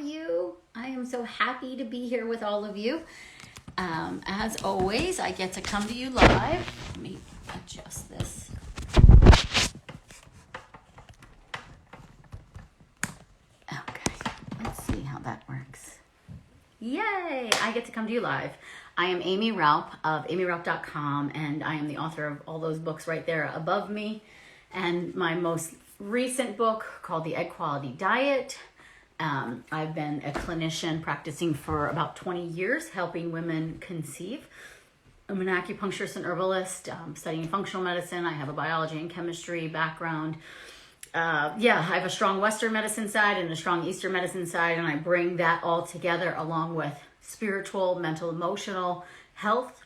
you? I am so happy to be here with all of you. As always, I get to come to you live. Let me adjust this. Okay, let's see how that works. Yay! I get to come to you live. I am aimeeraupp of aimeeraupp.com, and I am the author of all those books right there above me. And my most recent book called The Egg Quality Diet. I've been a clinician practicing for about 20 years, helping women conceive. I'm an acupuncturist and herbalist, studying functional medicine. I have a biology and chemistry background. I have a strong Western medicine side and a strong Eastern medicine side, and I bring that all together along with spiritual, mental, emotional health.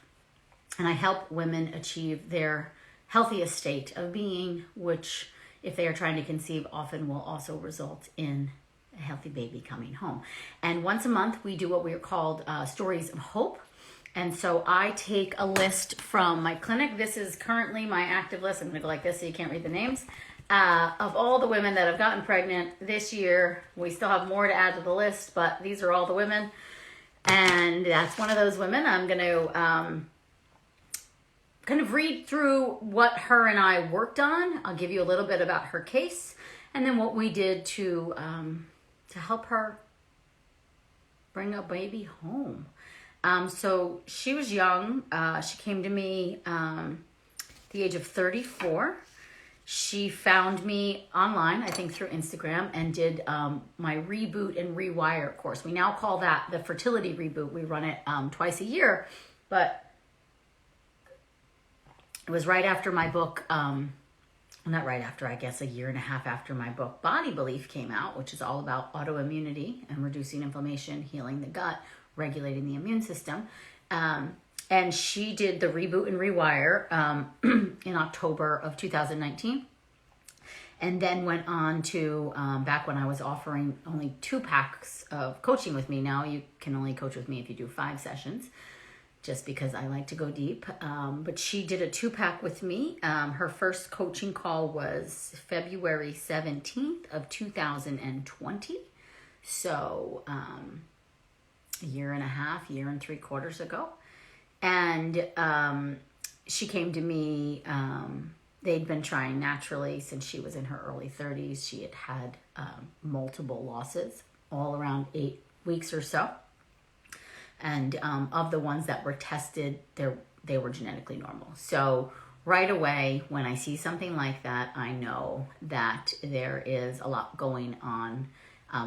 And I help women achieve their healthiest state of being, which, if they are trying to conceive, often will also result in a healthy baby coming home. And once a month, we do what we are called Stories of Hope. And so I take a list from my clinic. This is currently my active list. I'm going to go like this so you can't read the names. Of all the women that have gotten pregnant this year. We still have more to add to the list, but these are all the women. And that's one of those women. I'm going to kind of read through what her and I worked on. I'll give you a little bit about her case, and then what we did to help her bring a baby home. So she was young. She came to me at the age of 34. She found me online, I think through Instagram, and did my Reboot and Rewire course. We now call that the Fertility Reboot. We run it twice a year, but it was right after my book, not right after, I guess a year and a half after my book Body Belief came out, which is all about autoimmunity and reducing inflammation, healing the gut, regulating the immune system. And she did the Reboot and Rewire in October of 2019. And then went on to, back when I was offering only 2 packs of coaching with me. Now you can only coach with me if you do 5 sessions, just because I like to go deep. But she did a 2-pack with me. Her first coaching call was February 17th of 2020. So a year and a half, year and 3/4 ago. And she came to me, they'd been trying naturally since she was in her early 30s. She had multiple losses, all around 8 weeks or so. And of the ones that were tested, they were genetically normal. So right away, when I see something like that, I know that there is a lot going on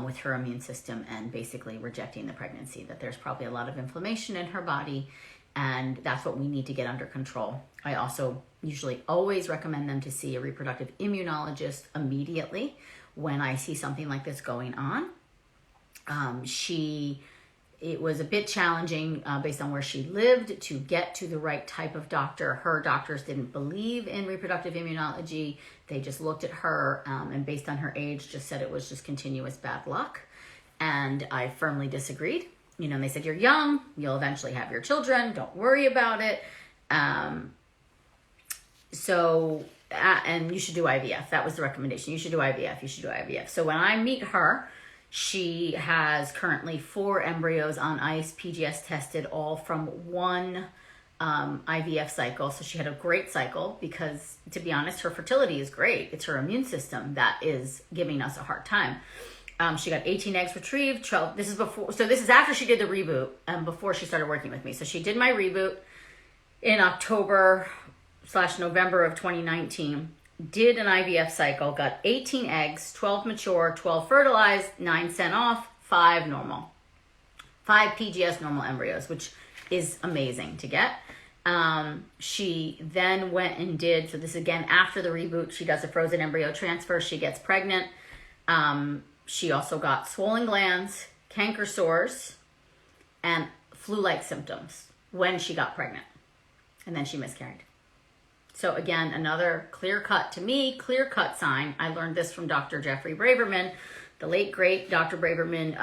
with her immune system and basically rejecting the pregnancy, that there's probably a lot of inflammation in her body, and that's what we need to get under control. I also usually always recommend them to see a reproductive immunologist immediately when I see something like this going on. It was a bit challenging based on where she lived to get to the right type of doctor. Her doctors didn't believe in reproductive immunology. They just looked at her and based on her age just said it was just continuous bad luck. And I firmly disagreed. And they said, you're young, you'll eventually have your children, don't worry about it. And you should do IVF. That was the recommendation. You should do IVF. So when I meet her, she has currently 4 embryos on ice, PGS tested, all from 1 IVF cycle. So she had a great cycle because, to be honest, her fertility is great. It's her immune system that is giving us a hard time. She got 18 eggs retrieved. 12. This is after she did the reboot and before she started working with me. So she did my reboot in October/November of 2019. Did an IVF cycle, got 18 eggs, 12 mature, 12 fertilized, 9 sent off, 5 normal. 5 PGS normal embryos, which is amazing to get. She then went and did, so this again after the reboot, she does a frozen embryo transfer, she gets pregnant. She also got swollen glands, canker sores, and flu-like symptoms when she got pregnant. And then she miscarried. So again, another clear-cut sign. I learned this from Dr. Jeffrey Braverman, the late, great Dr. Braverman,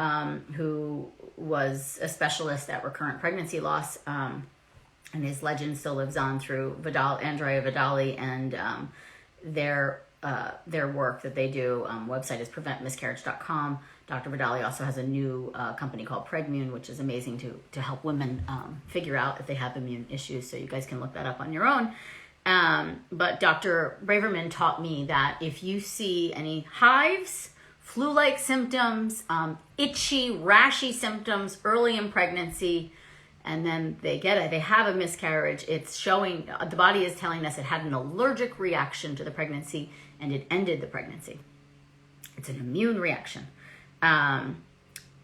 who was a specialist at recurrent pregnancy loss. And his legend still lives on through Andrea Vidali and their their work that they do. Website is preventmiscarriage.com. Dr. Vidali also has a new company called Pregmune, which is amazing to help women figure out if they have immune issues. So you guys can look that up on your own. But Dr. Braverman taught me that if you see any hives, flu-like symptoms, itchy, rashy symptoms early in pregnancy, and then they have a miscarriage, it's showing, the body is telling us it had an allergic reaction to the pregnancy and it ended the pregnancy. It's an immune reaction. And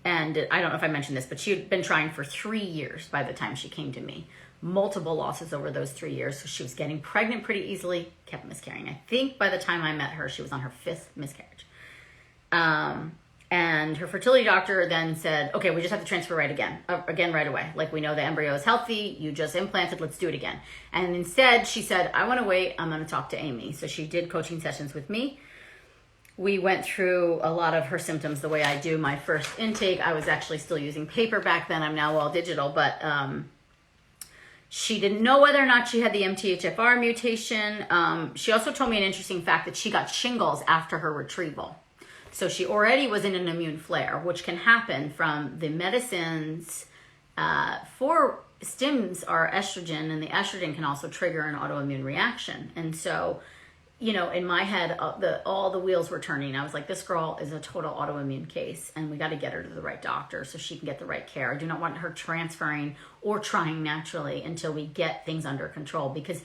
I don't know if I mentioned this, but she had been trying for 3 years by the time she came to me. Multiple losses over those 3 years. So she was getting pregnant pretty easily, kept miscarrying. I think by the time I met her, she was on her 5th miscarriage. And her fertility doctor then said, okay, we just have to transfer again right away. Like, we know the embryo is healthy. You just implanted. Let's do it again. And instead she said, I want to wait. I'm going to talk to Amy. So she did coaching sessions with me. We went through a lot of her symptoms the way I do my first intake. I was actually still using paper back then. I'm now all digital, but she didn't know whether or not she had the MTHFR mutation. She also told me an interesting fact that she got shingles after her retrieval. So she already was in an immune flare, which can happen from the medicines. For stims are estrogen, and the estrogen can also trigger an autoimmune reaction. And so, you know, in my head, all the wheels were turning. I was like, this girl is a total autoimmune case, and we got to get her to the right doctor so she can get the right care. I do not want her transferring or trying naturally until we get things under control, because,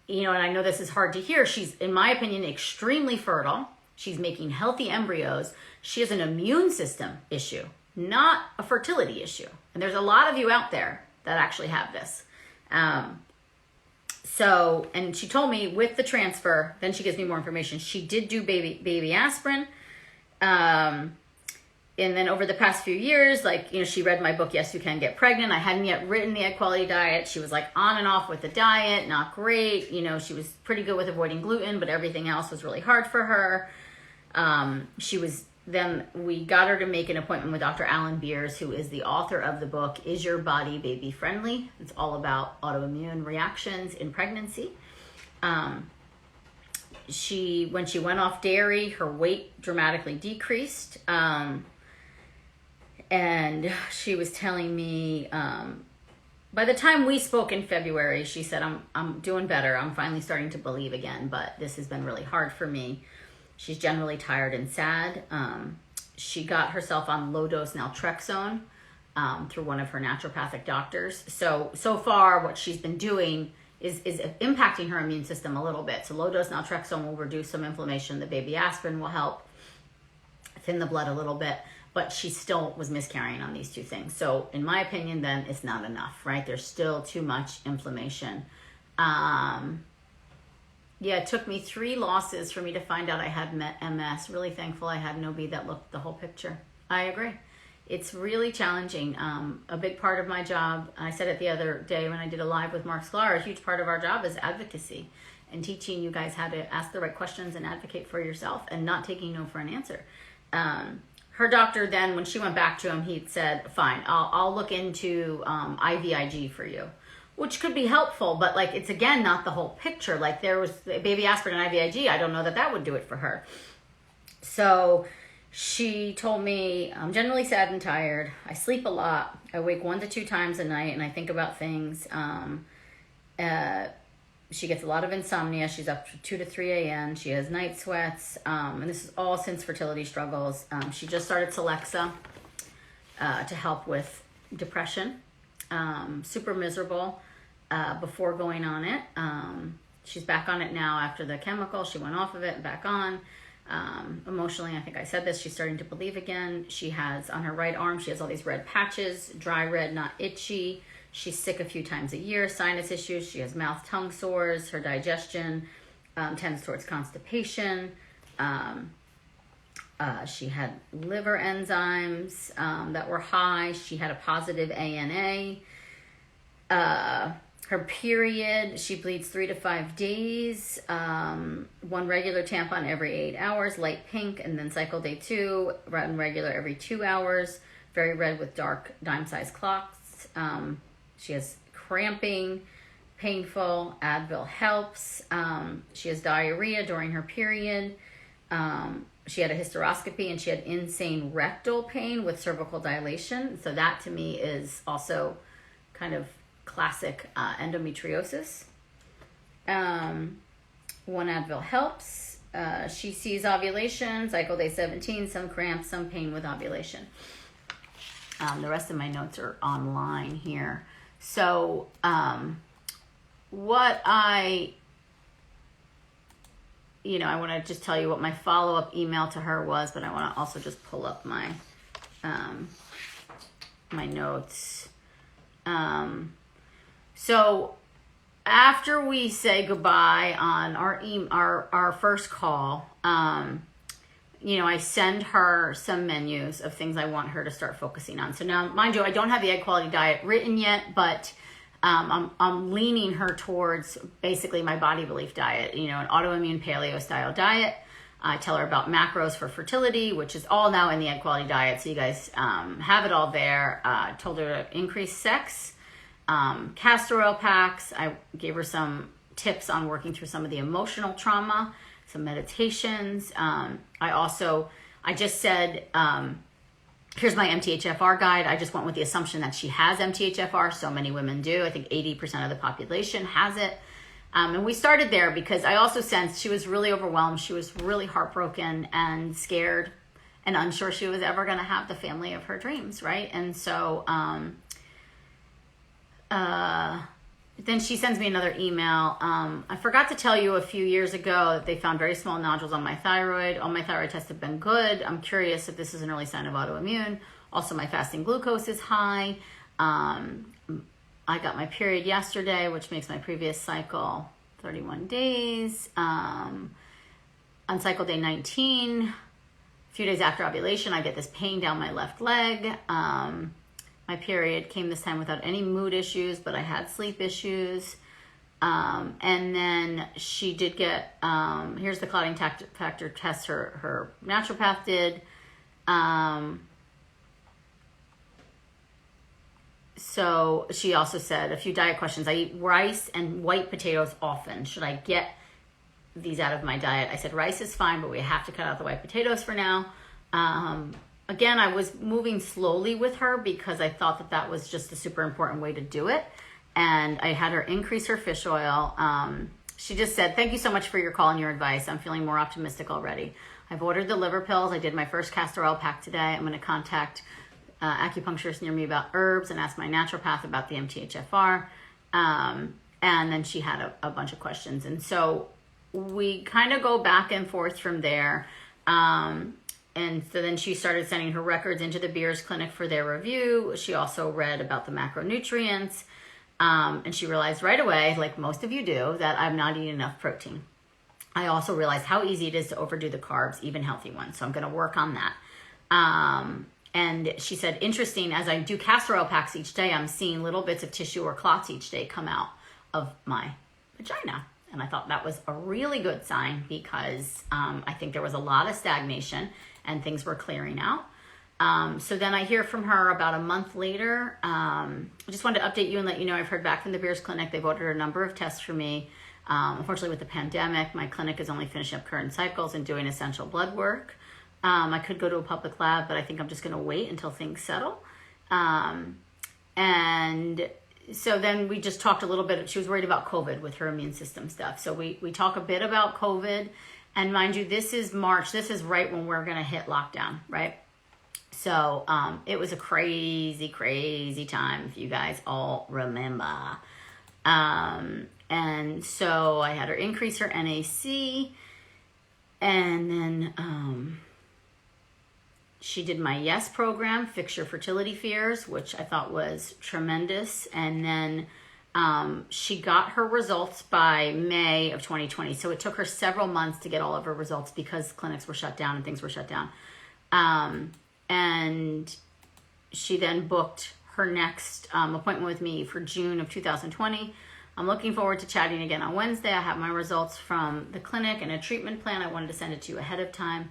you know, and I know this is hard to hear. She's, in my opinion, extremely fertile. She's making healthy embryos. She has an immune system issue, not a fertility issue. And there's a lot of you out there that actually have this. So, and she told me with the transfer, then she gives me more information. She did do baby aspirin. And then over the past few years, like, you know, she read my book, Yes, You Can Get Pregnant. I hadn't yet written the egg quality diet. She was like on and off with the diet, not great. You know, she was pretty good with avoiding gluten, but everything else was really hard for her. Then we got her to make an appointment with Dr. Alan Beers, who is the author of the book, Is Your Body Baby Friendly? It's all about autoimmune reactions in pregnancy. When she went off dairy, her weight dramatically decreased. And she was telling me, by the time we spoke in February, she said, I'm doing better. I'm finally starting to believe again, but this has been really hard for me. She's generally tired and sad. She got herself on low-dose naltrexone through one of her naturopathic doctors. So far, what she's been doing is impacting her immune system a little bit. So low-dose naltrexone will reduce some inflammation. The baby aspirin will help thin the blood a little bit. But she still was miscarrying on these two things. So in my opinion, then it's not enough, right? There's still too much inflammation. Yeah, it took me 3 losses for me to find out I had MS. Really thankful I had an OB that looked the whole picture. I agree. It's really challenging. A big part of my job, I said it the other day when I did a live with Mark Sklar, a huge part of our job is advocacy and teaching you guys how to ask the right questions and advocate for yourself and not taking no for an answer. Her doctor then, when she went back to him, he said, fine, I'll look into IVIG for you, which could be helpful, but like, it's again, not the whole picture. Like, there was baby aspirin and IVIG. I don't know that would do it for her. So she told me, I'm generally sad and tired. I sleep a lot. I wake 1 to 2 times a night and I think about things. She gets a lot of insomnia. She's up to 2 to 3 a.m. She has night sweats. And this is all since fertility struggles. She just started Celexa to help with depression. Super miserable before going on it. She's back on it now after the chemical. She went off of it and back on. Emotionally, I think I said this, she's starting to believe again. She has, on her right arm, she has all these red patches, dry red, not itchy. She's sick a few times a year, sinus issues. She has mouth, tongue sores. Her digestion tends towards constipation. She had liver enzymes that were high. She had a positive ANA. Her period, she bleeds 3 to 5 days. 1 regular tampon every 8 hours, light pink, and then cycle day 2, regular every 2 hours, very red with dark dime-sized clots. She has cramping. painful. Advil helps. She has diarrhea during her period. She had a hysteroscopy and she had insane rectal pain with cervical dilation. So that to me is also kind of classic endometriosis. One Advil helps. She sees ovulation, cycle day 17, some cramps, some pain with ovulation. The rest of my notes are online here. So what I want to just tell you what my follow-up email to her was, but I want to also just pull up my my notes. So after we say goodbye on our first call, I send her some menus of things I want her to start focusing on. So now, mind you, I don't have the egg quality diet written yet, but I'm leaning her towards basically my body belief diet, an autoimmune paleo style diet. I tell her about macros for fertility, which is all now in the egg quality diet. So you guys have it all there. Told her to increase sex, castor oil packs. I gave her some tips on working through some of the emotional trauma, some meditations. I just said, here's my MTHFR guide. I just went with the assumption that she has MTHFR. So many women do. I think 80% of the population has it. And we started there because I also sensed she was really overwhelmed. She was really heartbroken and scared and unsure she was ever going to have the family of her dreams, right? And so then she sends me another email. I forgot to tell you a few years ago that they found very small nodules on my thyroid. All my thyroid tests have been good. I'm curious if this is an early sign of autoimmune. Also, my fasting glucose is high. I got my period yesterday, which makes my previous cycle 31 days. On cycle day 19, a few days after ovulation, I get this pain down my left leg. My period came this time without any mood issues, but I had sleep issues. And then she did get, here's the clotting factor test her naturopath did. So she also said a few diet questions. I eat rice and white potatoes often. Should I get these out of my diet? I said rice is fine, but we have to cut out the white potatoes for now. Again, I was moving slowly with her because I thought that was just a super important way to do it. And I had her increase her fish oil. She just said, thank you so much for your call and your advice. I'm feeling more optimistic already. I've ordered the liver pills. I did my first castor oil pack today. I'm going to contact acupuncturist near me about herbs and ask my naturopath about the MTHFR. And then she had a bunch of questions. And so we kind of go back and forth from there. And so then she started sending her records into the Beers Clinic for their review. She also read about the macronutrients. And she realized right away, like most of you do, that I'm not eating enough protein. I also realized how easy it is to overdo the carbs, even healthy ones. So I'm going to work on that. And she said, interesting, as I do castor oil packs each day, I'm seeing little bits of tissue or clots each day come out of my vagina. And I thought that was a really good sign because I think there was a lot of stagnation and things were clearing out. So then I hear from her about a month later. I just wanted to update you and let you know I've heard back from the Beers Clinic. They've ordered a number of tests for me. Unfortunately, with the pandemic, my clinic is only finishing up current cycles and doing essential blood work. I could go to a public lab, but I think I'm just going to wait until things settle. And so then we just talked a little bit. She was worried about COVID with her immune system stuff. So we talk a bit about COVID. And mind you, this is March. This is right when we're going to hit lockdown, right? So it was a crazy, crazy time, if you guys all remember. And so I had her increase her L.Ac. And then she did my YES program, Fix Your Fertility Fears, which I thought was tremendous. And then she got her results by May of 2020. So it took her several months to get all of her results because clinics were shut down and things were shut down. And she then booked her next appointment with me for June of 2020. I'm looking forward to chatting again on Wednesday. I have my results from the clinic and a treatment plan. I wanted to send it to you ahead of time.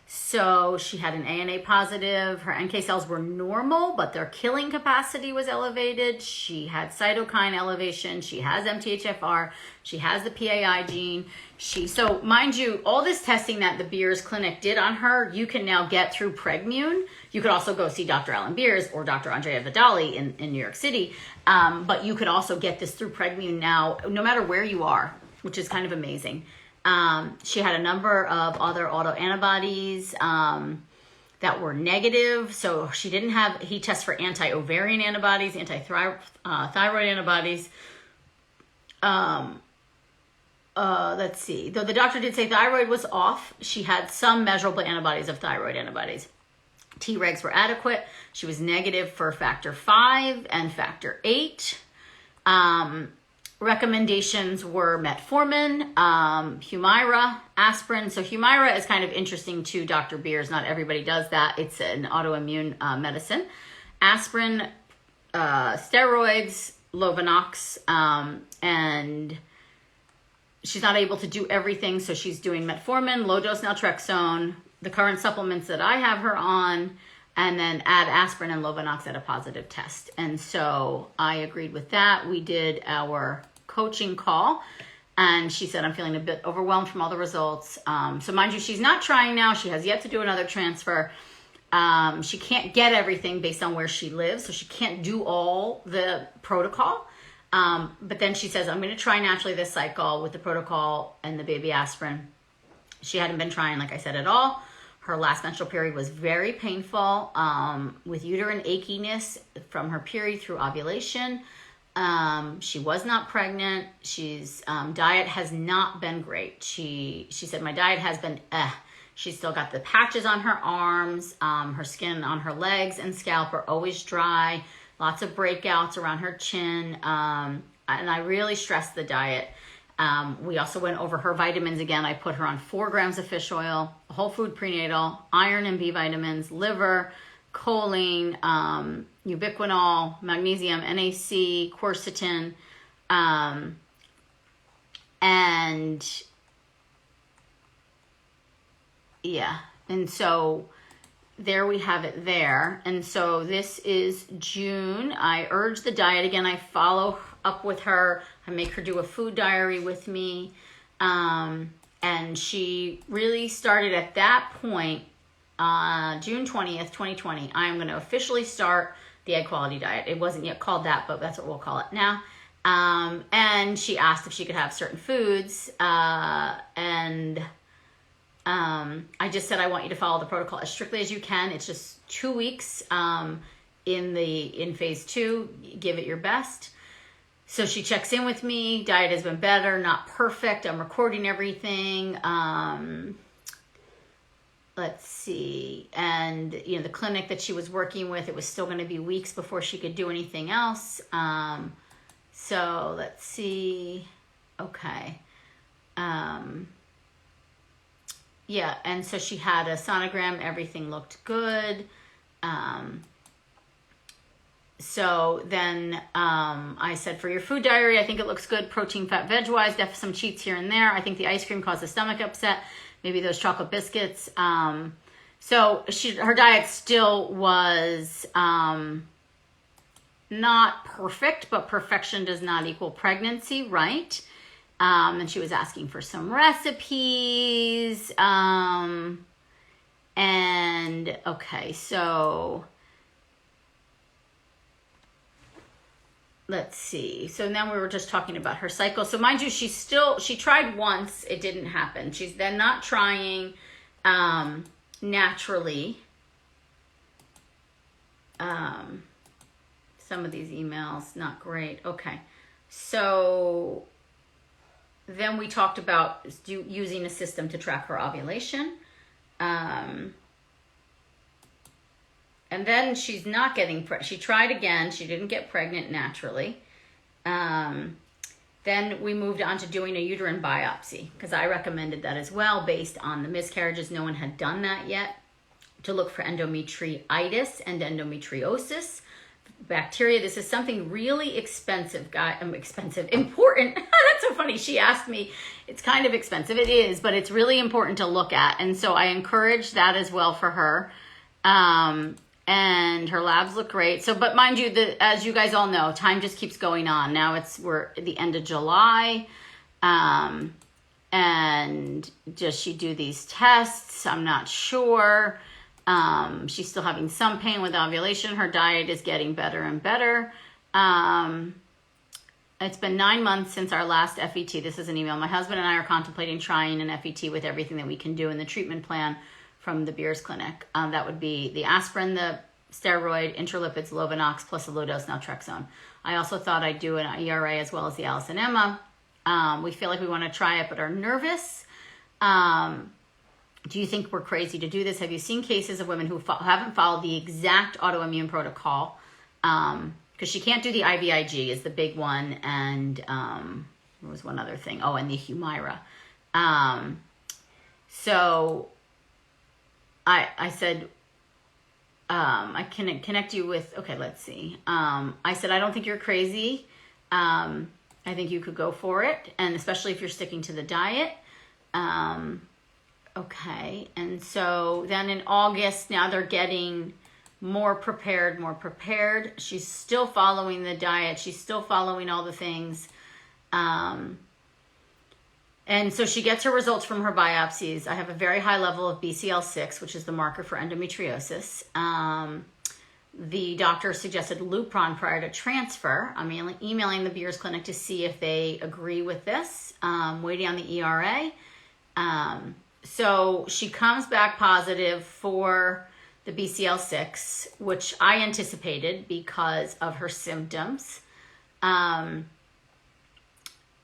So she had an ANA positive. Her NK cells were normal, but their killing capacity was elevated. She had cytokine elevation. She has MTHFR. She has the PAI gene. So mind you, all this testing that the Beers Clinic did on her, you can now get through Pregmune. You could also go see Dr. Alan Beers or Dr. Andrea Vidali in New York City. But you could also get this through Pregmune now, no matter where you are, which is kind of amazing. She had a number of other autoantibodies that were negative. So she didn't have, he tests for anti-ovarian antibodies, anti-thyroid antibodies. Let's see. Though the doctor did say thyroid was off, she had some measurable antibodies of thyroid antibodies. Tregs were adequate. She was negative for factor 5 and factor 8. Recommendations were metformin, Humira, aspirin. So Humira is kind of interesting to Dr. Beers. Not everybody does that. It's an autoimmune medicine. Aspirin, steroids, Lovenox, and she's not able to do everything. So she's doing metformin, low-dose naltrexone, the current supplements that I have her on, and then add aspirin and Lovenox at a positive test. And so I agreed with that. We did our coaching call, and she said, I'm feeling a bit overwhelmed from all the results. So mind you, she's not trying now. She has yet to do another transfer. She can't get everything based on where she lives, so she can't do all the protocol. But then she says, I'm going to try naturally this cycle with the protocol and the baby aspirin. She hadn't been trying, like I said, at all. Her last menstrual period was very painful, with uterine achiness from her period through ovulation. She was not pregnant. She's diet has not been great. She said, my diet has been She's still got the patches on her arms. Her skin on her legs and scalp are always dry. Lots of breakouts around her chin. And I really stressed the diet. We also went over her vitamins again. I put her on 4 grams of fish oil, whole food prenatal, iron and B vitamins, liver, choline, ubiquinol, magnesium, NAC, quercetin, and yeah. And so there we have it there. And so this is June. I urge the diet again. I follow up with her. I make her do a food diary with me. And she really started at that point, June 20th, 2020. I am going to officially start the egg quality diet. It wasn't yet called that, but that's what we'll call it now. And she asked if she could have certain foods. I just said, I want you to follow the protocol as strictly as you can. It's just 2 weeks in phase 2. Give it your best. So she checks in with me. Diet has been better, not perfect. I'm recording everything. Let's see. And, the clinic that she was working with, it was still going to be weeks before she could do anything else. So let's see. Okay. Yeah, and so she had a sonogram. Everything looked good. So then I said, for your food diary, I think it looks good. Protein, fat, veg-wise, definitely some cheats here and there. I think the ice cream caused the stomach upset. Maybe those chocolate biscuits. So her diet still was not perfect, but perfection does not equal pregnancy, right? And she was asking for some recipes. And okay, so let's see. So now we were just talking about her cycle. So mind you, she tried once, it didn't happen. She's then not trying naturally. Some of these emails, not great. Okay, so then we talked about using a system to track her ovulation. And then she's not getting pregnant. She tried again. She didn't get pregnant naturally. Then we moved on to doing a uterine biopsy because I recommended that as well based on the miscarriages. No one had done that yet, to look for endometriitis and endometriosis. bacteria. This is something really expensive, important. That's so funny. She asked me, it's kind of expensive. It is, but it's really important to look at. And so I encourage that as well for her. And her labs look great. So, but mind you, as you guys all know, time just keeps going on. Now we're at the end of July. And does she do these tests? I'm not sure. She's still having some pain with ovulation. Her diet is getting better and better. It's been 9 months since our last FET. This is an email. My husband and I are contemplating trying an FET with everything that we can do in the treatment plan from the Beers Clinic. That would be the aspirin, the steroid, intralipids, Lovenox, plus a low dose naltrexone. I also thought I'd do an ERA as well as the Allison Emma. We feel like we want to try it, but are nervous. Do you think we're crazy to do this? Have you seen cases of women who haven't followed the exact autoimmune protocol? Because she can't do the IVIG is the big one. And there was one other thing. Oh, and the Humira. So I said, I can connect you with, okay, let's see. I said, I don't think you're crazy. I think you could go for it. And especially if you're sticking to the diet. Okay, and so then in August, now they're getting more prepared. She's still following the diet. She's still following all the things. And so she gets her results from her biopsies. I have a very high level of BCL6, which is the marker for endometriosis. The doctor suggested Lupron prior to transfer. I'm emailing the Beers Clinic to see if they agree with this. Waiting on the ERA. So she comes back positive for the BCL6, which I anticipated because of her symptoms.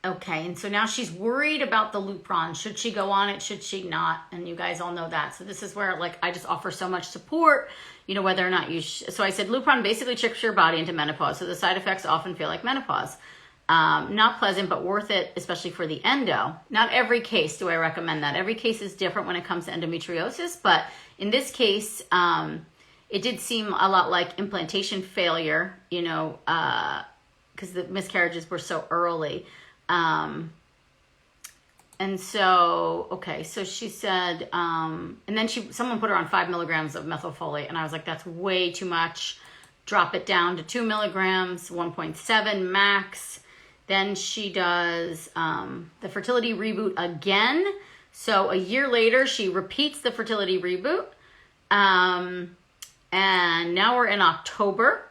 Okay, and so now she's worried about the Lupron. Should she go on it? Should she not? And you guys all know that. So this is where I just offer so much support, whether or not you so I said Lupron basically tricks your body into menopause. So the side effects often feel like menopause. Not pleasant, but worth it, especially for the endo. Not every case do I recommend that. Every case is different when it comes to endometriosis, but in this case, it did seem a lot like implantation failure, because the miscarriages were so early. And so, okay, so she said, and then someone put her on 5 milligrams of methylfolate, and I was like, that's way too much. Drop it down to 2 milligrams, 1.7 max. Then she does the fertility reboot again. So a year later, she repeats the fertility reboot. And now we're in October.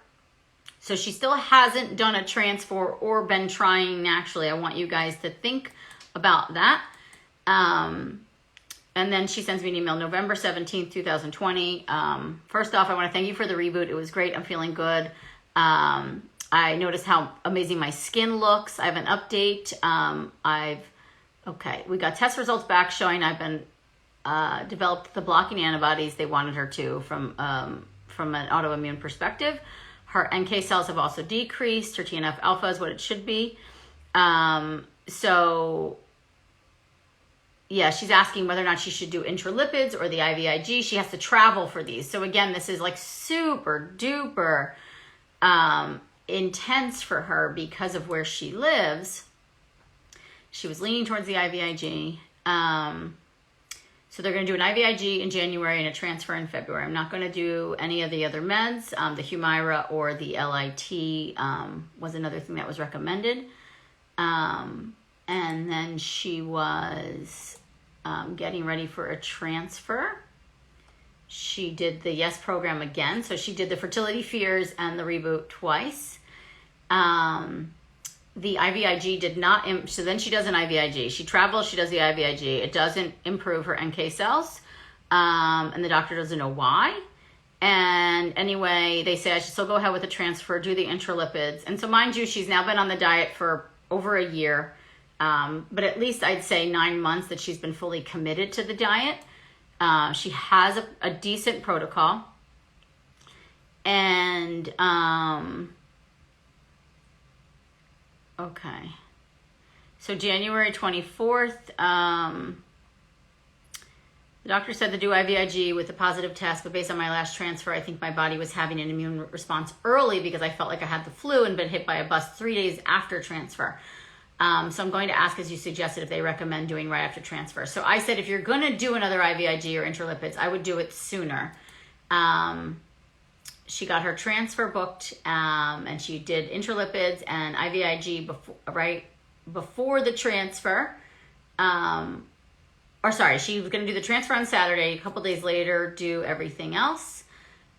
So she still hasn't done a transfer or been trying naturally. I want you guys to think about that. And then she sends me an email November 17th, 2020. First off, I want to thank you for the reboot. It was great. I'm feeling good. I noticed how amazing my skin looks. I have an update. We got test results back showing I've been developed the blocking antibodies they wanted her to from an autoimmune perspective. Her NK cells have also decreased. Her TNF alpha is what it should be. So yeah, she's asking whether or not she should do intralipids or the IVIG. She has to travel for these. So again, this is super duper intense for her because of where she lives. She was leaning towards the IVIG. So they're going to do an IVIG in January and a transfer in February. I'm not going to do any of the other meds. The Humira or the LIT was another thing that was recommended. And then she was getting ready for a transfer. She did the YES program again. So she did the Fertility Fears and the reboot twice. The IVIG did not, so then she does an IVIG. She travels, she does the IVIG. It doesn't improve her NK cells. And the doctor doesn't know why. And anyway, they say I should still go ahead with the transfer, do the intralipids. And so mind you, she's now been on the diet for over a year. But at least I'd say 9 months that she's been fully committed to the diet. She has a decent protocol. And, okay. So January 24th, The doctor said to do IVIG with a positive test, but based on my last transfer, I think my body was having an immune response early because I felt like I had the flu and been hit by a bus 3 days after transfer. So I'm going to ask, as you suggested, if they recommend doing right after transfer. So I said, if you're going to do another IVIG or intralipids, I would do it sooner. She got her transfer booked, and she did intralipids and IVIG before the transfer. She was going to do the transfer on Saturday. A couple days later, do everything else.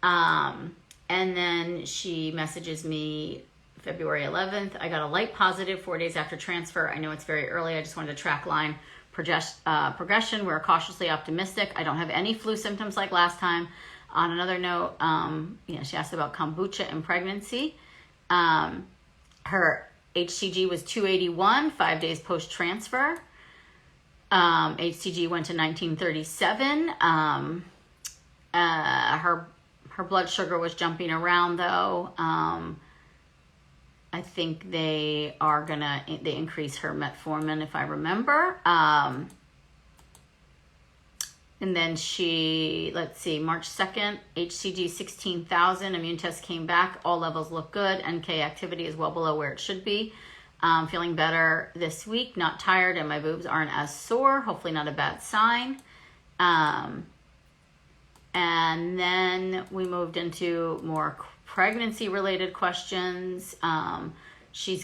And then she messages me February 11th. I got a light positive 4 days after transfer. I know it's very early. I just wanted to track line progression. We're cautiously optimistic. I don't have any flu symptoms like last time. On another note, she asked about kombucha and pregnancy. Her HCG was 281 5 days post-transfer. HCG went to 1937. Her blood sugar was jumping around though. I think they increase her metformin if I remember. And then March 2nd, HCG 16,000, immune test came back, all levels look good, NK activity is well below where it should be. Feeling better this week, not tired, and my boobs aren't as sore, hopefully not a bad sign. And then we moved into more pregnancy-related questions. Then she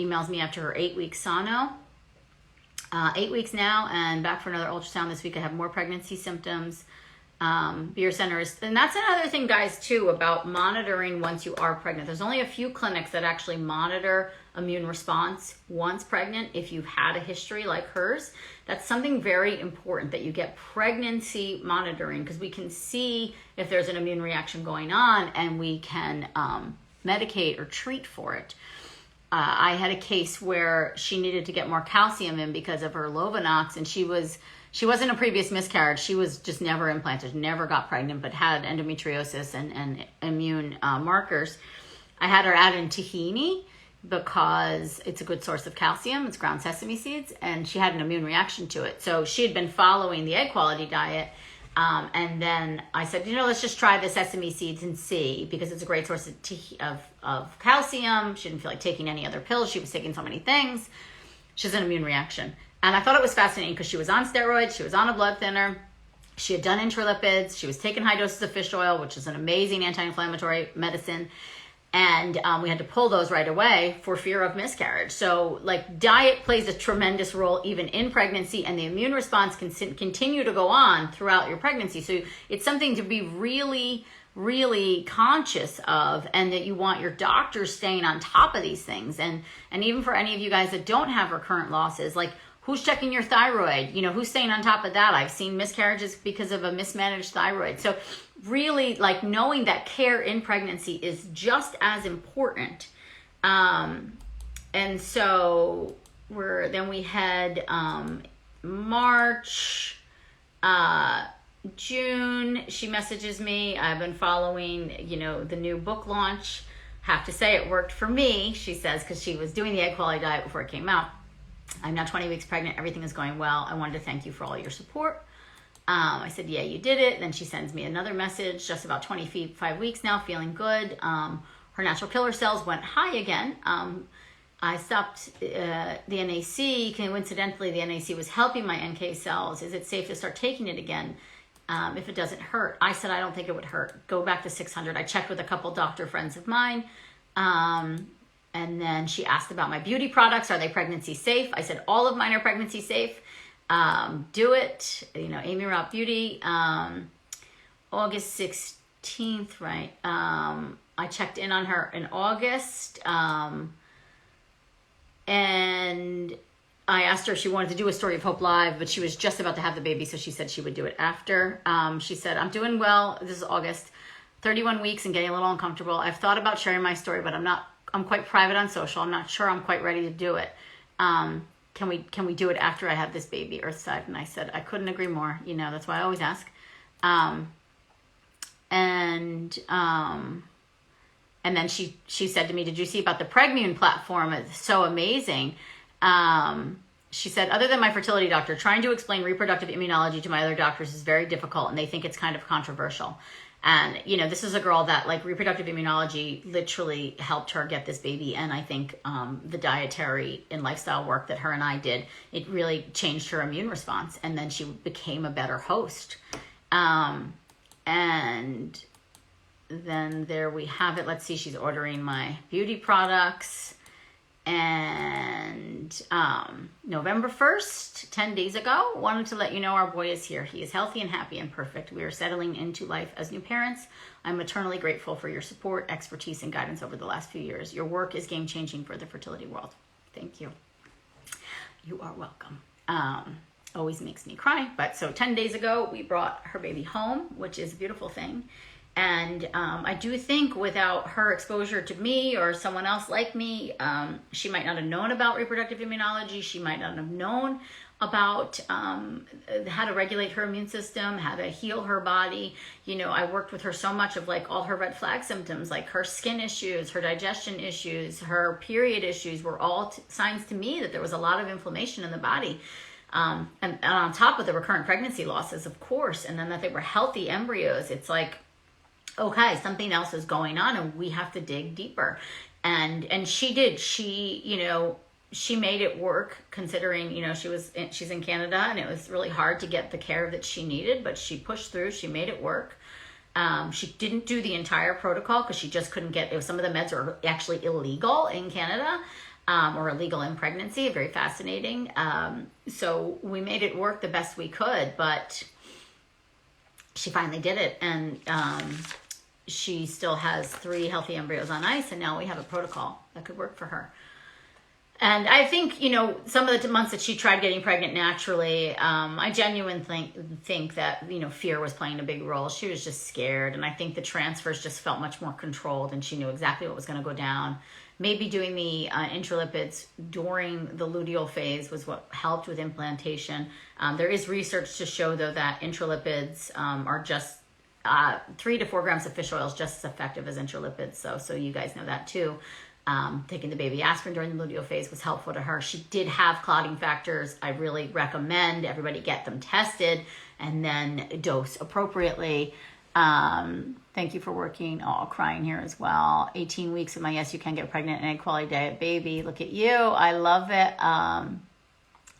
emails me after her 8-week sono. 8 weeks now and back for another ultrasound this week. I have more pregnancy symptoms. Beer Center and that's another thing, guys, too, about monitoring once you are pregnant. There's only a few clinics that actually monitor immune response once pregnant if you've had a history like hers. That's something very important, that you get pregnancy monitoring, because we can see if there's an immune reaction going on and we can medicate or treat for it. I had a case where she needed to get more calcium in because of her Lovenox, and she wasn't a previous miscarriage. She was just never implanted, never got pregnant, but had endometriosis and immune markers. I had her add in tahini because it's a good source of calcium. It's ground sesame seeds, and she had an immune reaction to it. So she had been following the egg quality diet. And then I said, let's just try the sesame seeds and see, because it's a great source of calcium. She didn't feel like taking any other pills. She was taking so many things. She has an immune reaction. And I thought it was fascinating because she was on steroids. She was on a blood thinner. She had done intralipids. She was taking high doses of fish oil, which is an amazing anti-inflammatory medicine. And we had to pull those right away for fear of miscarriage. So diet plays a tremendous role even in pregnancy, and the immune response can continue to go on throughout your pregnancy. So it's something to be really, really conscious of, and that you want your doctor staying on top of these things. And even for any of you guys that don't have recurrent losses, who's checking your thyroid? Who's staying on top of that? I've seen miscarriages because of a mismanaged thyroid. So really, knowing that care in pregnancy is just as important. And so we had March, June, she messages me. I've been following, the new book launch. Have to say it worked for me, she says, because she was doing the egg quality diet before it came out. I'm now 20 weeks pregnant. Everything is going well. I wanted to thank you for all your support. I said, yeah, you did it. Then she sends me another message, just about 25 weeks now, feeling good. Her natural killer cells went high again. I stopped the NAC. Coincidentally, the NAC was helping my NK cells. Is it safe to start taking it again if it doesn't hurt? I said, I don't think it would hurt. Go back to 600. I checked with a couple doctor friends of mine. And then she asked about my beauty products. Are they pregnancy safe? I said, all of mine are pregnancy safe. Do it. Aimeeraupp Beauty. August 16th, right? I checked in on her in August. And I asked her if she wanted to do a Story of Hope Live, but she was just about to have the baby, so she said she would do it after. She said, I'm doing well. This is August. 31 weeks and getting a little uncomfortable. I've thought about sharing my story, but I'm quite private on social. I'm not sure I'm quite ready to do it. Can we do it after I have this baby, Earthside? And I said, I couldn't agree more. That's why I always ask. And then she said to me, did you see about the Pregmune platform? It's so amazing. She said, other than my fertility doctor, trying to explain reproductive immunology to my other doctors is very difficult, and they think it's kind of controversial. And, you know, this is a girl that, like, reproductive immunology literally helped her get this baby. And I think the dietary and lifestyle work that her and I did, it really changed her immune response. And then she became a better host. And then there we have it. Let's see, she's ordering my beauty products. And November 1st, 10 days ago, wanted to let you know our boy is here. He is healthy and happy and perfect. We are settling into life as new parents. I'm eternally grateful for your support, expertise, and guidance over the last few years. Your work is game-changing for the fertility world. Thank you. You are welcome. Always makes me cry. But so 10 days ago, we brought her baby home, which is a beautiful thing. And I do think without her exposure to me or someone else like me, she might not have known about reproductive immunology. She might not have known about how to regulate her immune system, how to heal her body. You know, I worked with her so much of like all her red flag symptoms, like her skin issues, her digestion issues, her period issues were all signs to me that there was a lot of inflammation in the body. And on top of the recurrent pregnancy losses, of course, and then that they were healthy embryos, it's like, okay, something else is going on and we have to dig deeper. And she did. She, you know, she made it work considering, you know, she's in Canada and it was really hard to get the care that she needed, but she pushed through, she made it work. She didn't do the entire protocol because she just couldn't get, some of the meds are actually illegal in Canada, or illegal in pregnancy, very fascinating. So we made it work the best we could, but she finally did it. And, she still has 3 healthy embryos on ice, and now we have a protocol that could work for her. And I think, you know, some of the months that she tried getting pregnant naturally, I genuinely think that, you know, fear was playing a big role. She was just scared, and I think the transfers just felt much more controlled, and she knew exactly what was going to go down. Maybe doing the intralipids during the luteal phase was what helped with implantation. There is research to show, though, that intralipids are just 3 to 4 grams of fish oil is just as effective as intralipids. So you guys know that too. Taking the baby aspirin during the luteal phase was helpful to her. She did have clotting factors. I really recommend everybody get them tested and then dose appropriately. Thank you for working. Oh, crying here as well. 18 weeks of my Yes You Can Get Pregnant and Egg Quality Diet baby. Look at you. I love it.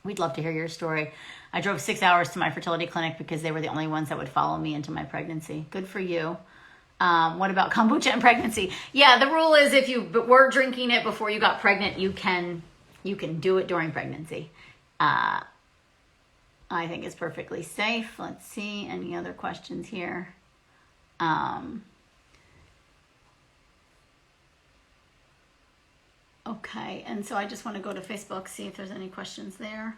We'd love to hear your story. I drove 6 hours to my fertility clinic because they were the only ones that would follow me into my pregnancy. Good for you. What about kombucha and pregnancy? Yeah, the rule is if you were drinking it before you got pregnant, you can do it during pregnancy. I think it's perfectly safe. Let's see, any other questions here? Okay, and so I just want to go to Facebook, see if there's any questions there.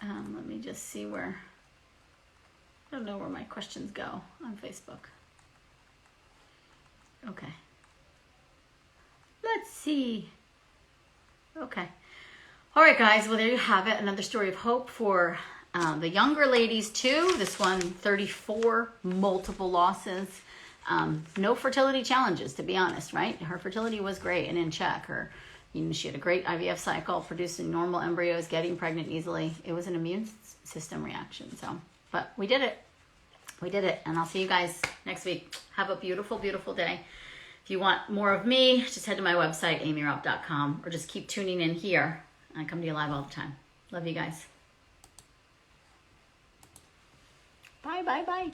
Let me just see where, I don't know where my questions go on Facebook. Okay. Let's see. Okay. All right, guys. Well, there you have it. Another story of hope for the younger ladies, too. This one, 34, multiple losses. No fertility challenges, to be honest, right? Her fertility was great and in check. She had a great IVF cycle, producing normal embryos, getting pregnant easily. It was an immune system reaction. So, but we did it. We did it. And I'll see you guys next week. Have a beautiful, beautiful day. If you want more of me, just head to my website, aimeeraupp.com, or just keep tuning in here. I come to you live all the time. Love you guys. Bye, bye, bye.